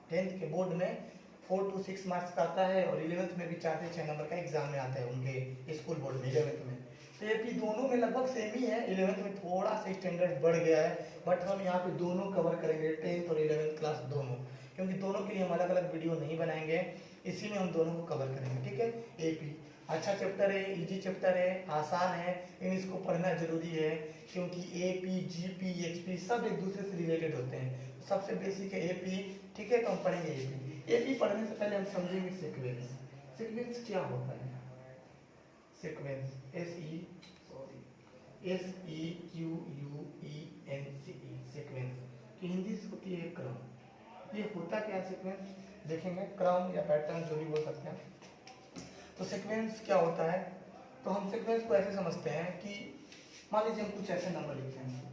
10th के board में 4 to 6 marks का आता है और 11th में भी 4 से 6 नंबर का एग्जाम में आता है उनके स्कूल बोर्ड में 11th में। तो एपी दोनों में लगभग सेम ही है, 11th में थोड़ा सा स्टैंडर्ड बढ़ गया है, बट हम यहाँ पे दोनों कवर करेंगे, 10th और 11th क्लास दोनों, क्योंकि दोनों के लिए हम अलग अलग वीडियो नहीं बनाएंगे, इसी में हम दोनों को कवर करेंगे। ठीक है, एपी अच्छा चैप्टर है, इजी चैप्टर है, आसान है, लेकिन इसको पढ़ना जरूरी है, क्योंकि एपी जीपी एक्सपी सब एक दूसरे से रिलेटेड होते हैं। सबसे बेसिक है एपी। ठीक है, तो हम पढ़ेंगे एपी। एपी पढ़ने से पहले हम समझेंगे सीक्वेंस। सीक्वेंस क्या होता है? सीक्वेंस SEQUENCE सीक्वेंस की हिंदी से होती है क्रम। ये होता क्या है सीक्वेंस, देखेंगे, क्रम या पैटर्न जो भी बोल सकते हैं। तो सीक्वेंस क्या होता है? तो हम सीक्वेंस को ऐसे समझते हैं कि मान लीजिए हम कुछ ऐसे नंबर लिखते हैं,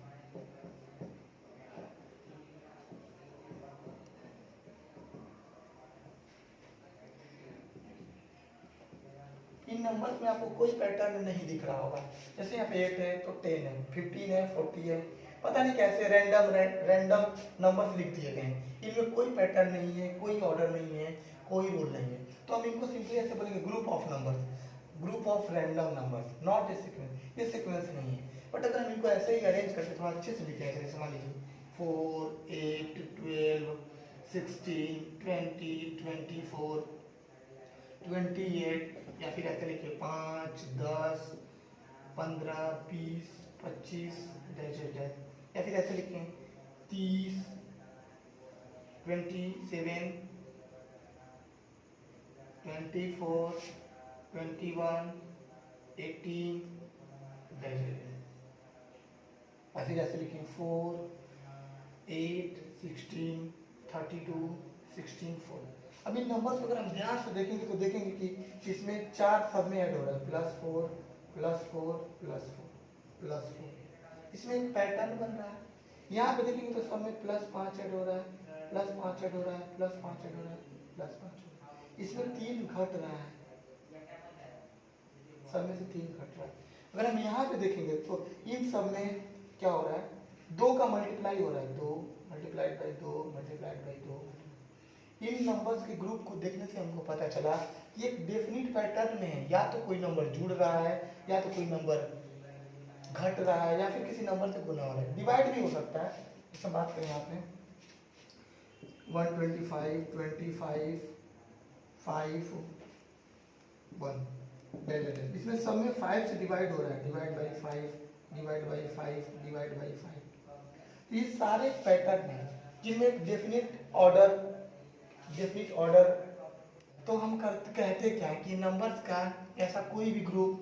इन नंबर्स में आपको कोई पैटर्न नहीं दिख रहा होगा। जैसे यहाँ पे 8 है तो 10 है, 15 है, 40 है, पता नहीं कैसे रैंडम नंबर्स लिख दिए गए हैं। इनमें कोई पैटर्न नहीं है, कोई ऑर्डर नहीं है, कोई रूल नहीं है। तो हम इनको सिंपली ऐसे बोलेंगे group of numbers, group of random numbers, not a sequence. ये सीक्वेंस नहीं है। बट अगर हम इनको ऐसे ही अरेंज करके थोड़ा अच्छे से लिखें, जैसे मान लीजिए 4, 8, 12, 16, 20, 24, 28, या फिर ऐसे लिखिए 5, 10, 15, 20, 25, डैश डैश डैश, या फिर ऐसे लिखें 30, 27, 24, 21, 18, डैश डैश डैश, या फिर ऐसे लिखें 4, 8, 16, 32, 16, 4। अब इन नंबर्स को अगर हम ध्यान से देखेंगे तो देखेंगे कि इसमें 4 सब में ऐड हो रहा है, +4, +4, +4, +4। इसमें एक पैटर्न बन रहा है। यहाँ पे देखेंगे तो सब में +5 ऐड हो रहा है, +5 ऐड हो रहा है, +5 ऐड हो रहा है, +5 हो रहा है। इसमें 3 घट रहा है, सब में से 3 घट रहा है। अगर हम यहाँ पे देखेंगे तो इन सब में क्या हो रहा है, 2 का मल्टीप्लाई हो रहा है, 2 multiplied by 2 multiplied by 2। In numbers के ग्रुप को देखने से हमको पता चला कि एक डेफिनिट पैटर्न में है, या तो कोई नंबर जुड़ रहा है, या तो कोई नंबर घट रहा है, या फिर किसी नंबर से गुना हो रहा है, डिवाइड भी हो सकता है। इसमें बात करें आपने 125, 25, 5, 1, इसमें सब में 5 से डिवाइड हो रहा है, divide by 5, divide by 5, divide by 5। ये सारे पैटर्न हैं जिनमें एक डेफिनिट ऑर्डर। तो हम कहते क्या है कि नंबर्स का ऐसा कोई भी ग्रुप,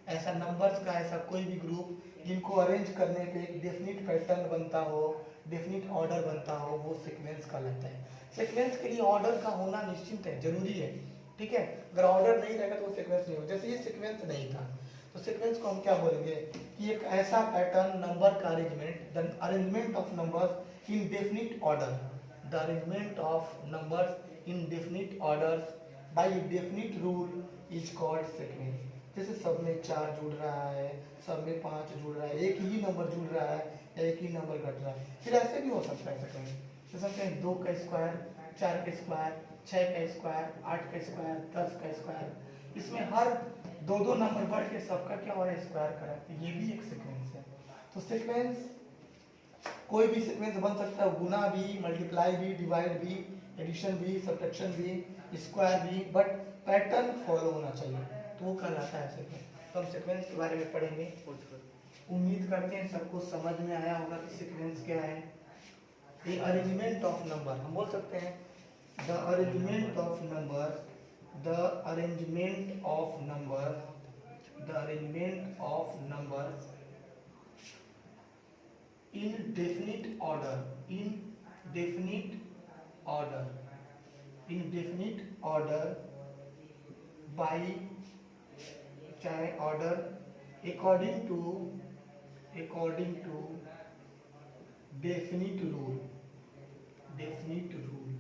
ऐसा कोई भी ग्रुप जिनको अरेंज करने पे एक डेफिनिट पैटर्न बनता हो, डेफिनिट ऑर्डर बनता हो, वो सीक्वेंस कहलाता है। सीक्वेंस के लिए ऑर्डर का होना निश्चित है, जरूरी है। ठीक है, अगर ऑर्डर नहीं रहेगा तो वो सीक्वेंस नहीं हो। जैसे ये सीक्वेंस नहीं था तो सीक्वेंस को हम क्या बोलेंगे कि एक ऐसा पैटर्न, नंबर का arrangement, the arrangement of numbers in definite order, the arrangement of numbers in definite orders by definite rule is called sequence. जैसे सब में 4 जुड़ रहा है, सब में 5 जुड़ रहा है, एक ही नंबर जुड़ रहा है, एक ही नंबर घट रहा है। फिर ऐसे भी हो सकता है सीक्वेंस, जैसे हम कहें 2 का स्क्वायर, 4 का स्क्वायर, 6 का स्क्वायर, 8 का स्क्वायर, 10 का स्क्वायर। इसमें हर 2 नंबर बढ़ के सबका क्या हो रहा है, स्क्वायर करा, तो ये भी एक सीक्वेंस है। तो सीक्वेंस कोई भी सीक्वेंस बन सकता है, गुना भी, मल्टीप्लाई भी, डिवाइड भी, एडिशन भी, सब्ट्रैक्शन भी, स्क्वायर भी, बट पैटर्न फॉलो होना चाहिए, तो वो कहलाता है सीक्वेंस। तो हम सीक्वेंस के बारे में पढ़ेंगे। उम्मीद करते हैं सबको समझ में आया होगा कि सीक्वेंस क्या है। ये अरेंजमेंट ऑफ नंबर, हम बोल सकते हैं the arrangement of number, the arrangement of number, the arrangement of number in definite order, in definite order, in definite order by चाहे order according to definite rule, definite rule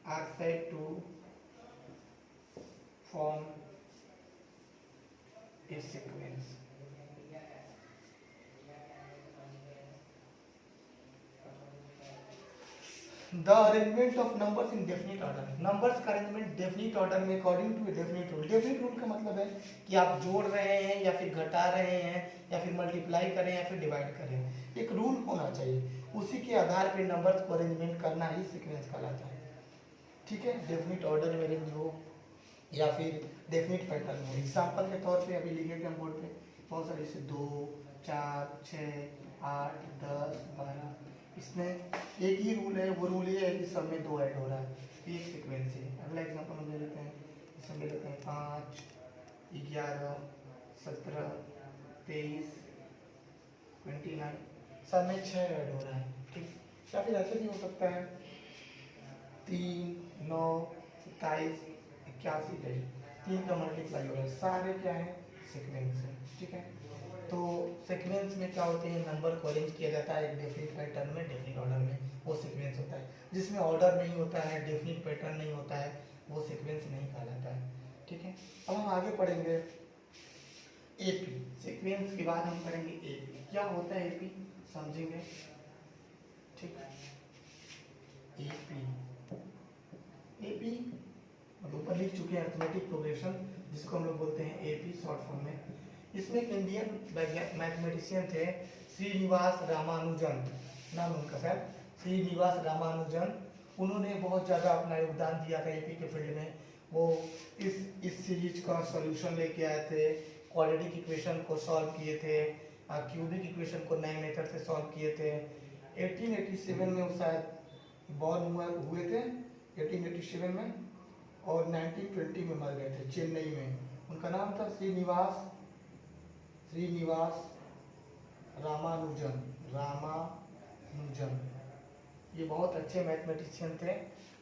are said to form a sequence। The arrangement of numbers in definite order, numbers का arrangement definite order में according to definite rule. Definite rule का मतलब है कि आप जोड़ रहे हैं या फिर घटा रहे हैं या फिर मल्टीप्लाई करें या फिर डिवाइड करें, एक रूल होना चाहिए, उसी के आधार पर नंबर्स को अरेंजमेंट करना ही सीक्वेंस कहलाता है। ठीक है, डेफिनिट ऑर्डर में अरेंज हो या फिर डेफिनिट पैटर्न हो। एग्जाम्पल के तौर पे अभी लिखे थे हम बोर्ड पे बहुत सारे, जैसे 2 4 6 8 10 12, इसमें एक ही रूल है, वो रूल ये है कि सब में 2 ऐड हो रहा है, एक सीक्वेंस है। अगला एग्जाम्पल हम ले लेते हैं, इसमें ले लेते हैं 5 11 17 23 29, सब में 6 ऐड हो रहा है। ठीक, या फिर ऐसे भी हो सकता है 3 9 27 81, 3 का मल्टीप्लाई हो रहा है, सारे क्या है सीक्वेंस है। ठीक है, तो सीक्वेंस में क्या होते हैं, नंबर को अरेंज किया जाता है एक डेफिनिट पैटर्न में, डेफिनिट ऑर्डर में, वो सीक्वेंस होता है। जिसमें ऑर्डर नहीं होता है, डेफिनिट पैटर्न नहीं होता है, वो सीक्वेंस नहीं कहलाता है। ठीक है, अब हम आगे पढ़ेंगे एपी। सीक्वेंस के बाद हम पढ़ेंगे एपी। क्या होता है एपी, समझेंगे। ठीक, एपी एपी ऊपर लिख चुके हैं, अरिथमेटिक प्रोग्रेशन, जिसको हम लोग बोलते हैं एपी शॉर्ट फॉर्म में। इसमें एक इंडियन मैथमेटिशियन थे, श्रीनिवास रामानुजन नाम उनका, शायद श्रीनिवास रामानुजन। उन्होंने बहुत ज़्यादा अपना योगदान दिया था एपी के फील्ड में। वो इस सीरीज का सॉल्यूशन लेके आए थे, क्वाड्रेटिक इक्वेशन को सॉल्व किए थे, क्यूबिक इक्वेशन को नए मेथड से सॉल्व किए थे। 1887 में वो शायद बॉर्न हुए थे 1887 में, और 1920 में मर गए थे चेन्नई में। उनका नाम था श्रीनिवास रामानुजन। ये बहुत अच्छे मैथमेटिशियन थे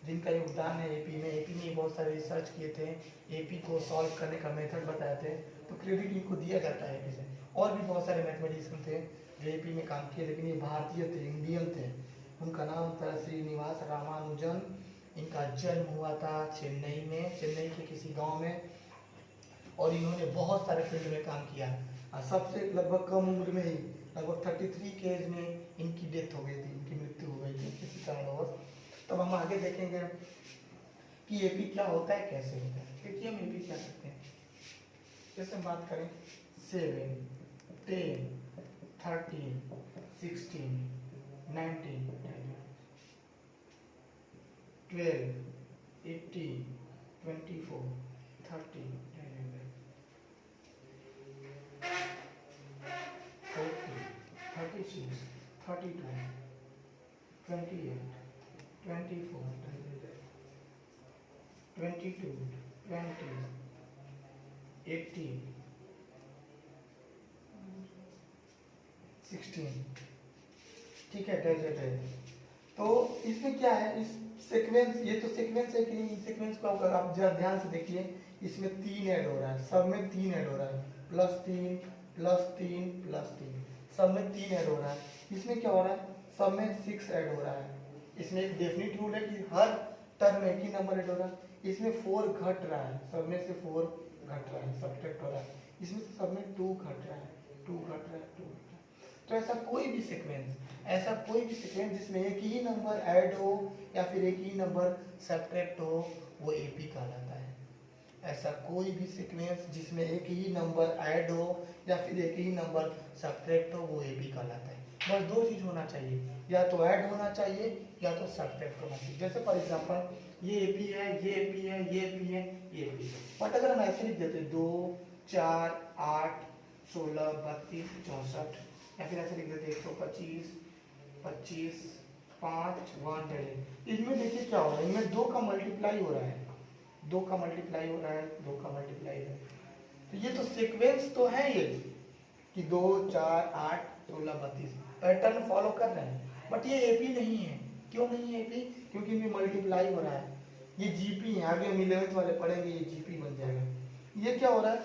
जिनका योगदान है एपी में। एपी में बहुत सारे रिसर्च किए थे, एपी को सॉल्व करने का मेथड बताए थे, तो क्रेडिट इनको दिया जाता है एपी से। और भी बहुत सारे मैथमेटिशियन थे जो एपी में काम किए, लेकिन ये भारतीय थे, इंडियन थे। उनका नाम था श्रीनिवास रामानुजन। इनका जन्म हुआ था चेन्नई में, चेन्नई के किसी गांव में, और इन्होंने बहुत सारे फील्ड में काम किया। सबसे लगभग कम उम्र में ही, लगभग 33 के एज में इनकी डेथ हो गई थी, इनकी मृत्यु हो गई थी किसी कारणवश। तब हम आगे देखेंगे कि एपी क्या होता है, कैसे होता है। देखिए हम एपी क्या करते हैं, जैसे हम बात करें 7 10 13 16 19 12 18 24 30 40 36 32 28 24 22 20 18 16। ठीक है, तो इसमें क्या है, इस सीक्वेंस, ये तो सीक्वेंस है कि नहीं, सीक्वेंस को आप जरा ध्यान से देखिए। इसमें 3 ऐड हो रहा है, सब में 3 ऐड हो रहा है, +3 +3 +3, सब में 3 ऐड हो रहा है। इसमें क्या हो रहा है, सब में 6 ऐड हो रहा है। इसमें एक डेफिनिट रूल है कि हर टर्म में एक ही नंबर ऐड हो रहा है। इसमें 4 घट रहा है, सब में से 4 घट रहा है, सब्ट्रैक्ट हो रहा है। इसमें सब में 2 घट रहा है, 2 घट रहा है, 2 घट रहा है। तो ऐसा कोई भी सीक्वेंस जिसमें एक ही नंबर ऐड हो या फिर एक ही नंबर सब्ट्रैक्ट हो, वो एपी कहलाता है। ऐसा कोई भी सीक्वेंस जिसमें एक ही नंबर ऐड हो या फिर एक ही नंबर सब्ट्रैक्ट हो, वो एपी कहलाता है। बस 2 चीज होना चाहिए, या तो ऐड होना चाहिए या तो सब्ट्रैक्ट होना चाहिए। जैसे फॉर एग्जांपल ये एपी है, ये एपी है, ये एपी है, ये एपी है। बट अगर हम ऐसे लिख देते 2 4 8 16 32 64, या फिर ऐसे लिख देते 125 25 5 100, इनमें देखिए क्या हो रहा है, इनमें 2 का मल्टीप्लाई हो रहा है, 2 का मल्टीप्लाई हो रहा है, 2 का मल्टीप्लाई हो रहा है। तो ये तो सीक्वेंस तो है ये कि 2 4 8 16 32 पैटर्न फॉलो कर रहे हैं, बट ये एपी नहीं है। क्यों नहीं है एपी? क्योंकि इनमें मल्टीप्लाई हो रहा है। ये जीपी है, आगे हम 11th वाले पढ़ेंगे, ये जीपी बन जाएगा। ये क्या हो रहा है,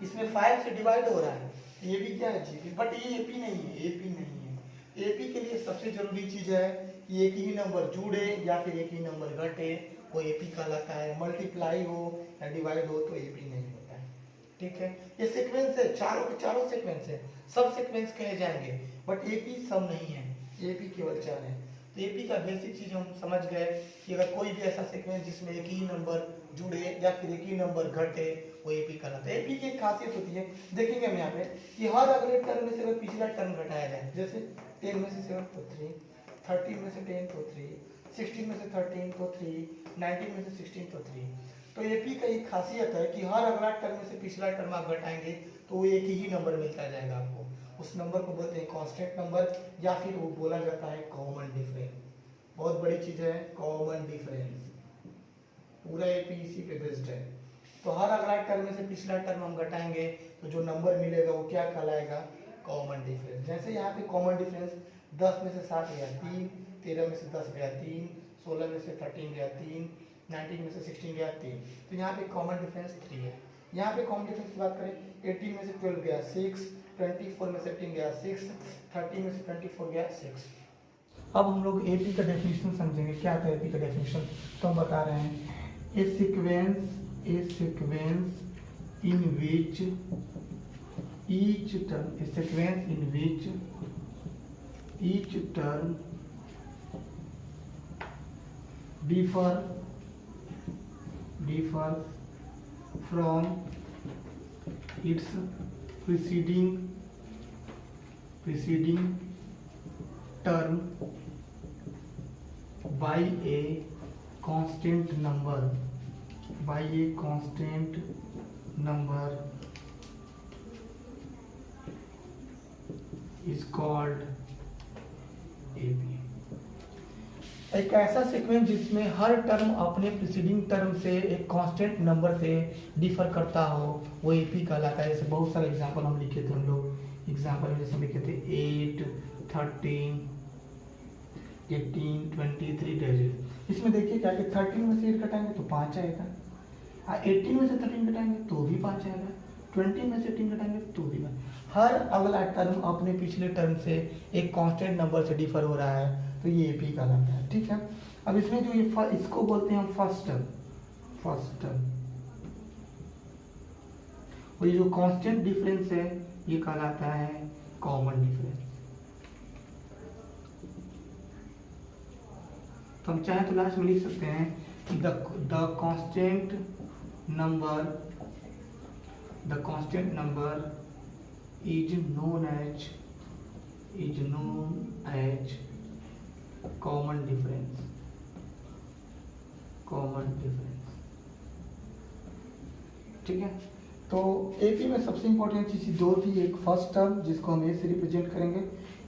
इसमें 5 से डिवाइड हो रहा है, ये भी क्या है जीपी, बट ये एपी नहीं है, एपी नहीं है। एपी के लिए सबसे जरूरी चीज है कि एक ही नंबर जुड़े या फिर एक ही नंबर घटे, वो एपी कहलाता है। मल्टीप्लाई हो या डिवाइड हो तो एपी नहीं होता है। ठीक है, ये सीक्वेंस है, चारों के चारों सीक्वेंस है, सब सीक्वेंस कहे जाएंगे, बट एपी सब नहीं है, एपी केवल 4 है। तो एपी का बेसिक चीज हम समझ गए कि अगर कोई भी ऐसा सीक्वेंस जिसमें एक ही नंबर जुड़े या फिर एक ही नंबर घटे वो एपी कहलाता है। एपी की एक खासियत होती है, देखेंगे हम यहाँ पे कि हर अगले टर्म में से अगर पिछला टर्म घटाया जाए, जैसे 10 में से 7 तो 3, 13 में से 10 तो 3, 16 में से 13 तो 3, 19 में से 16 तो 3। तो एपी का एक खासियत है कि हर अगला टर्म में से पिछला टर्म आप घटाएंगे तो वो एक ही नंबर मिलता जाएगा आपको। उस नंबर को बोलते हैं कांस्टेंट नंबर या फिर वो बोला जाता है कॉमन डिफरेंस। बहुत बड़ी चीज है कॉमन डिफरेंस, पूरा एपी इसी पे बेस्ड है। तो हर अगला टर्म में से पिछला टर्म हम घटाएंगे तो जो नंबर मिलेगा वो क्या कहलाएगा, कॉमन डिफरेंस। जैसे यहाँ पे कॉमन डिफरेंस 10 में से 7 गया 3, 13 में से 10 गया 3, 16 में से 13 गया 3, 19 में से 16 गया 3। तो यहाँ पे कॉमन डिफरेंस 3 है। यहाँ पे कॉमन डिफरेंस की बात करें 18 में से 12 गया 6, 24 में से 18 गया 6, 30 में से 24 गया 6। अब हम लोग एपी का डेफिनेशन समझेंगे। क्या था एपी का डेफिनेशन, तो हम बता रहे हैं a sequence in which each term differs from its preceding term by a constant number is called AP। एक ऐसा सीक्वेंस जिसमें हर टर्म अपने प्रीसीडिंग टर्म से एक कांस्टेंट नंबर से डिफर करता हो वो एपी कहलाता है। जैसे बहुत सारे एग्जांपल हम लिखे थे, हम लोग एग्जांपल में जैसे लिखे थे 8, 13, 18, 23 डिजिट। इसमें देखिए क्या कि 13 में से 8 घटाएंगे तो 5 आएगा, 18 में से 13 घटाएंगे तो भी 5 आएगा, 20 में से 18 घटाएंगे तो भी 5। हर अगला टर्म अपने पिछले टर्म से एक कांस्टेंट नंबर से डिफर हो रहा है तो ये एपी कहलाता है। ठीक है, अब इसमें जो ये इसको बोलते हैं हम फर्स्ट टर्म, और ये जो कांस्टेंट डिफरेंस है ये कहलाता है कॉमन डिफरेंस। तो हम चाहे तो लास्ट में लिख सकते हैं कि the constant number is known as common difference। ठीक है, तो एपी में सबसे इंपॉर्टेंट चीज दो थी, एक फर्स्ट टर्म जिसको हम ए से रिप्रेजेंट करेंगे।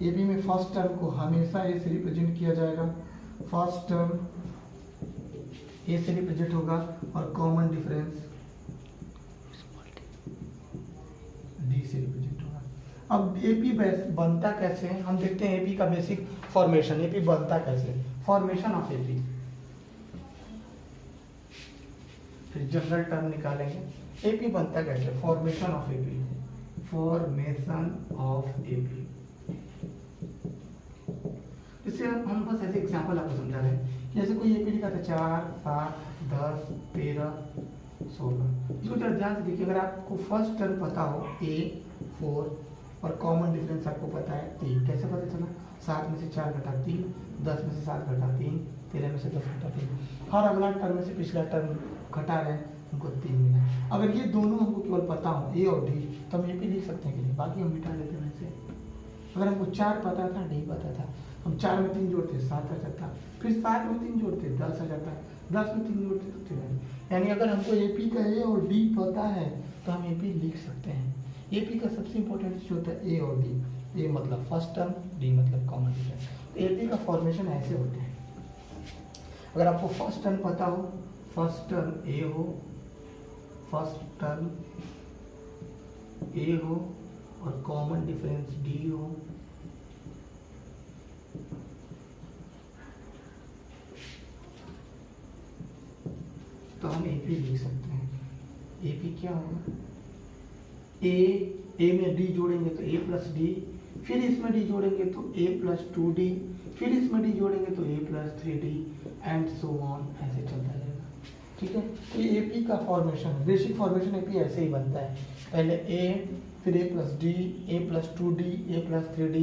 एपी में फर्स्ट टर्म को हमेशा ए से रिप्रेजेंट किया जाएगा, फर्स्ट टर्म ए से रिप्रेजेंट होगा और कॉमन डिफरेंस डी से रिप्रेजेंट होगा। अब एपी बनता कैसे है हम देखते हैं। एपी का बेसिक फॉर्मेशन, एपी बनता कैसे, फॉर्मेशन ऑफ एपी, फिर जनरल टर्म निकालेंगे। एपी बनता कैसे, फॉर्मेशन ऑफ एपी, इससे हम बस ऐसे एग्जांपल आपको समझा रहे हैं। जैसे कोई एपी लिखा था 4, 7, 10, 13, 16। इसको जरा ध्यान से देखिए, अगर आपको फर्स्ट टर्म पता हो A 4 और कॉमन डिफरेंस आपको पता है 3, कैसे पता चला, 7 में से 4 घटा 3, 10 में से 7 घटा 3, 13 में से 10 घटा 3। हर अगला टर्म में से पिछला टर्म घटा रहे हैं, हमको 3 मिला। अगर ये दोनों हमको केवल पता हो A और D तो हम एपी लिख सकते हैं कि नहीं, बाकी हम मिटा लेते हैं ऐसे। अगर हमको 4 पता था, D पता था, हम 4 में 3 जोड़ते 7 आ जाता, फिर 7 में 3 जोड़ते 10 आ जाता, 10 में 3 जोड़ते तो 13। यानी अगर हमको एपी का ए और डी पता है तो हम एपी लिख सकते हैं। एपी का सबसे इंपॉर्टेंट चीज होता है ए और डी। ए मतलब फर्स्ट टर्म, डी मतलब कॉमन डिफरेंस। तो एपी का फॉर्मेशन ऐसे होते हैं। अगर आपको फर्स्ट टर्म पता हो, फर्स्ट टर्म ए हो, और कॉमन डिफरेंस डी हो, तो हम एपी लिख सकते हैं। एपी क्या होगा, ए में डी जोड़ेंगे तो ए प्लस डी, फिर इसमें डी जोड़ेंगे तो ए प्लस 2d, फिर इसमें डी जोड़ेंगे तो A plus 3d and so on, ऐसे चलता जाएगा। ठीक है, तो ये एपी का फॉर्मेशन, बेसिक फॉर्मेशन एपी ऐसे ही बनता है। पहले ए, फिर A plus D, A plus 2d, A plus 3d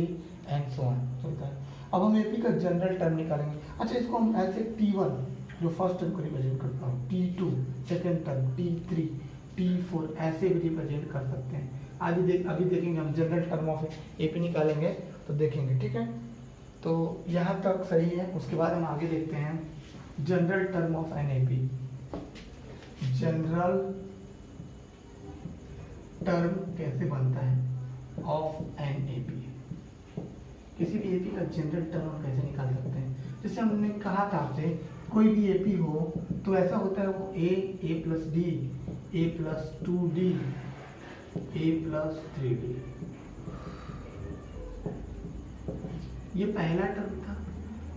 and so on चलता है। अब हम एपी का जनरल टर्म निकालेंगे। अच्छा, इसको हम ऐसे T1 जो फर्स्ट टर्म को रिप्रेजेंट करता हूँ, T2 second term, T3 T4 ऐसे भी रिप्रेजेंट कर सकते हैं। अभी देखेंगे हम जनरल टर्म ऑफ एपी निकालेंगे तो देखेंगे, ठीक है। तो यहाँ तक सही है। उसके बाद हम आगे देखते हैं general term of an AP. General term कैसे बनता है ऑफ एन एपी, किसी भी एपी का जनरल टर्म हम कैसे निकाल सकते हैं। जैसे हमने कहा था आपसे, कोई भी एपी हो तो ऐसा होता है वो ए plus D, A plus 2d, A plus 3d। ये पहला टर्म था,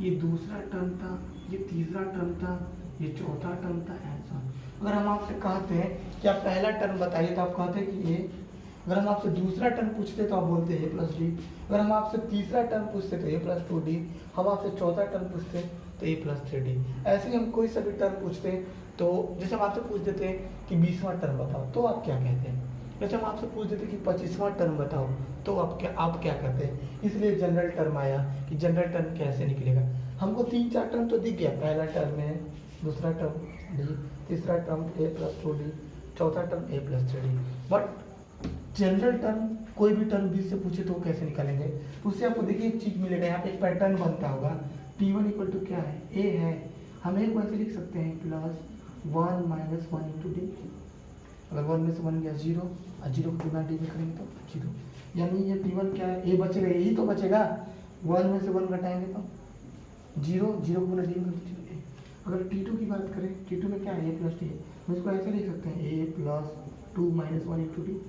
ये दूसरा टर्म था, ये तीसरा टर्म था, ये चौथा टर्म था, ऐसा। अगर हम आपसे कहते हैं कि आप पहला टर्म बताइए तो आप कहते हैं कि ए। अगर हम आपसे दूसरा टर्म पूछते तो आप बोलते हैं ए प्लस डी। अगर हम आपसे तीसरा टर्म पूछते तो ए प्लस 2d। हम आपसे चौथा टर्म पूछते तो ए प्लस 3d। ऐसे ही हम कोई सा भी टर्म पूछते तो जैसे हम आपसे पूछ देते हैं कि 20वां टर्म बताओ तो आप क्या कहते हैं। जैसे हम आपसे पूछ देते कि 25वां टर्म बताओ तो आप क्या कहते हैं। इसलिए जनरल टर्म आया कि जनरल टर्म कैसे निकलेगा। हमको 3-4 टर्म तो दिख गया, पहला टर्म है, दूसरा टर्म डी, तीसरा टर्म ए प्लस 2d, चौथा term A plus 3d। But general term कोई भी टर्म 20 से पूछे तो कैसे निकालेंगे। तो उससे आपको देखिए एक चीज मिलेगा, यहाँ पे एक पैटर्न बनता होगा। T1 इक्वल टू क्या है, ए है। हम ए को ऐसे लिख सकते हैं प्लस 1 माइनस 1 इंटू डी। अगर 1 में से 1 गया 0 और 0 को गुना डी में करेंगे तो 0, यानी ये T1 क्या है, ए बचेगा, यही तो बचेगा। 1 में से 1 घटाएंगे तो 0, 0 को गुना डी में करेंगे तो ए। अगर T2 की बात करें, T2 में क्या है, ए प्लस डी है। हम इसको ऐसे लिख सकते हैं ए प्लस 2 माइनस 1 इंटू डी।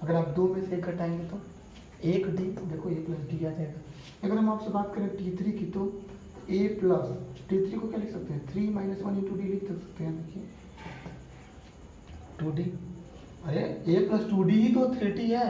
अगर आप 2 में से 1 घटाएंगे तो 1 डी, देखो ए प्लस डी आ जाएगा। अगर हम आपसे बात करें T3 की तो ए प्लस T3 को क्या लिख सकते हैं, 3 माइनस 1 इंटू डी लिख सकते हैं। देखिए 2d, अरे ए प्लस 2d ही तो 3t है,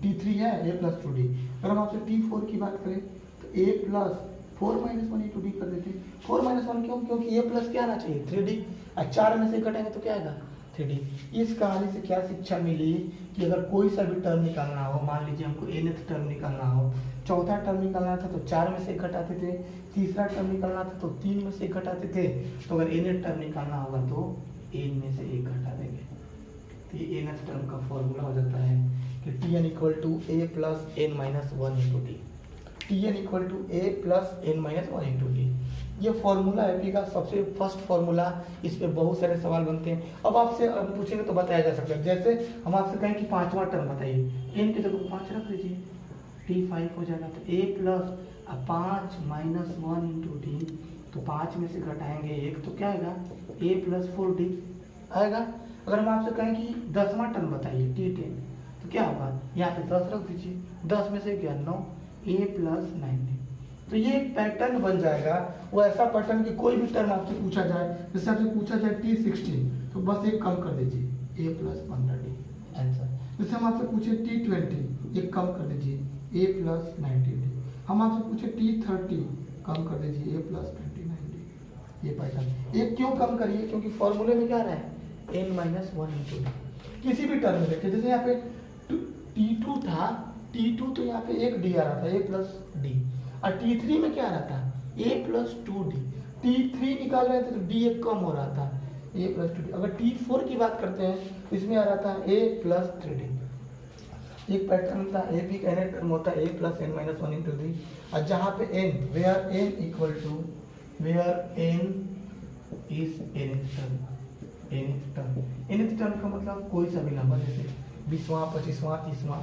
T3 है ए प्लस 2d। अगर हम आपसे T4 की बात करें तो A plus 4 minus 1 into D कर देते हैं। 4 माइनस 1 क्यों, क्योंकि ए प्लस क्या आना चाहिए 3d, और 4 में से घटाएंगे तो क्या आएगा 3d। इस कहानी से क्या शिक्षा मिली कि अगर कोई सा भी टर्म निकालना हो, मान लीजिए हमको nth टर्म निकालना हो, चौथा टर्म निकालना था तो 4 में से 1 घटाते थे, तीसरा टर्म निकालना था तो 3 में से 1 घटाते थे। तो अगर nth टर्म निकालना होगा तो n में से 1 घटा देंगे। तो ये nth टर्म का फॉर्मूला हो जाता है कि Tn equal to a plus n minus 1 into d. Tn equal to a plus n minus 1 into d. ये फॉर्मूला एपी का सबसे फर्स्ट फॉर्मूला। इस पे बहुत सारे सवाल बनते हैं। अब आपसे पूछेंगे तो बताया जा सकता है। जैसे हम आपसे कहें कि 5वां टर्म बताइए, n की जगह 5 रख दीजिए, T5 हो जाएगा। तो a plus 5 minus 1 into D, तो 5 में से घटाएंगे 1 तो क्या आएगा a प्लस 4d आएगा। अगर हम आपसे कहें कि 10वां टर्म बताइए T10 तो क्या होगा, यहाँ पे 10 रख दीजिए, 10 में से क्या 9, a प्लस 9d। तो ये एक पैटर्न बन जाएगा। वो ऐसा पैटर्न कि कोई भी टर्म आपसे पूछा जाए, जैसे आपसे पूछा जाए T16 तो बस एक कम कर दीजिए, a प्लस 15d आंसर। जैसे हम आपसे पूछे T20 एक कम कर दीजिए, a प्लस 90d। हम आपसे पूछे T30 कम कर दीजिए, a प्लस 29d। ये पैटर्न एक क्यों कम करिए, क्योंकि फॉर्मूले में क्या आ रहा है n माइनस 1 इंटू डी। किसी भी टर्म में देखिए, जैसे यहाँ पे T2 था, T2 तो यहाँ पे एक d आ रहा था, a प्लस डी, और T3 में क्या आ रहा था a प्लस 2d। T3 निकाल रहे थे तो d एक कम हो रहा था, a प्लस 2d। अगर T4 की बात करते हैं इसमें आ रहा था a प्लस 3d। एक पैटर्न था ए पी का nth टर्म होता है a plus n minus 1 into d, और जहाँ पे n where n equal to where n is nth term. nth term का मतलब कोई सा भी नंबर, जैसे 20वां 25वां 30वां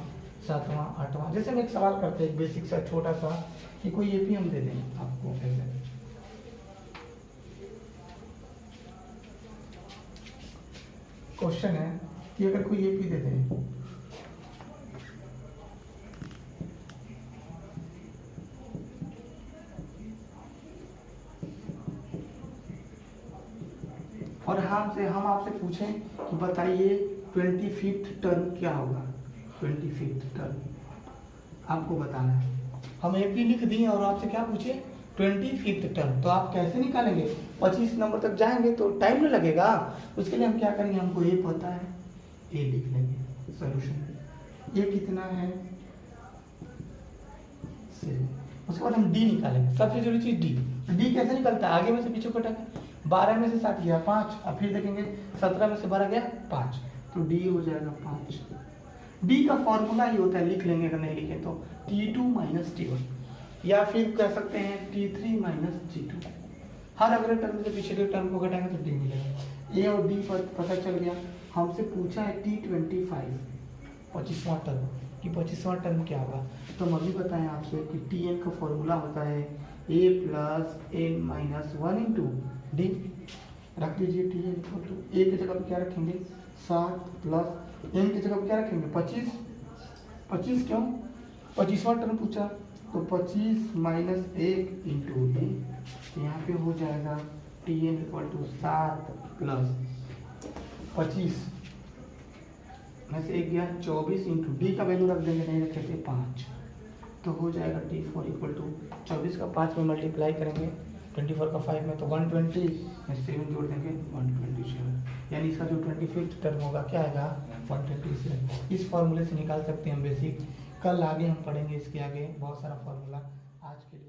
7वां 8वां। जैसे हम एक सवाल करते हैं बेसिक सा छोटा सा कि कोई एपी हम दे दें आपको ऐसे, क्वेश्चन है कि अगर कोई एपी दे दें और हम आपसे पूछें कि बताइए 25th टर्म क्या होगा। 25th टर्म आपको बताना है। हम एपी लिख दिए और आपसे क्या पूछे 25th टर्म, तो आप कैसे निकालेंगे। 25 नंबर तक जाएंगे तो टाइम नहीं लगेगा। उसके लिए हम क्या करेंगे, हमको ए पता है, ए लिख लेंगे सोल्यूशन। ये कितना है 7, उसके बाद हम डी निकालेंगे, सबसे जरूरी चीज डी। डी कैसे निकलता है, आगे में से पीछे को हटाकर 12 में से 7 गया 5, और फिर देखेंगे 17 में से 12 गया 5, तो डी हो जाएगा 5। डी का फॉर्मूला ही होता है, लिख लेंगे अगर नहीं लिखे तो T2 माइनस T1, या फिर कह सकते हैं T3 माइनस T2। हर अगले टर्म से पिछले टर्म को घटाएंगे तो डी मिलेगा। ए और डी पर पता चल गया। हमसे पूछा है T25 25वां टर्म कि 25वां टर्म क्या होगा, तो हम अभी बताएं आपसे कि Tn का फॉर्मूला होता है a plus n minus 1 into D. रख दीजिए Tn इक्वल टू a की जगह पर क्या रखेंगे 7 प्लस n की जगह पर क्या रखेंगे 25। 25 क्यों, 25वां टर्म पूछा, तो 25 माइनस 1 इंटू डी, यहाँ पे हो जाएगा Tn इक्वल टू 7 प्लस 25 में से 1 गया 24 इंटू डी का वैल्यू रख देंगे, नहीं रखे थे 5, तो हो जाएगा T4 इक्वल टू 24 का 5 में मल्टीप्लाई करेंगे 24 का 5 में, तो 120 में 7 जोड़ देंगे 127, यानी इसका जो 25th टर्म होगा क्या आएगा 127। इस फॉर्मूले से निकाल सकते हैं हम बेसिक। कल आगे हम पढ़ेंगे इसके आगे बहुत सारा फॉर्मूला। आज के लिए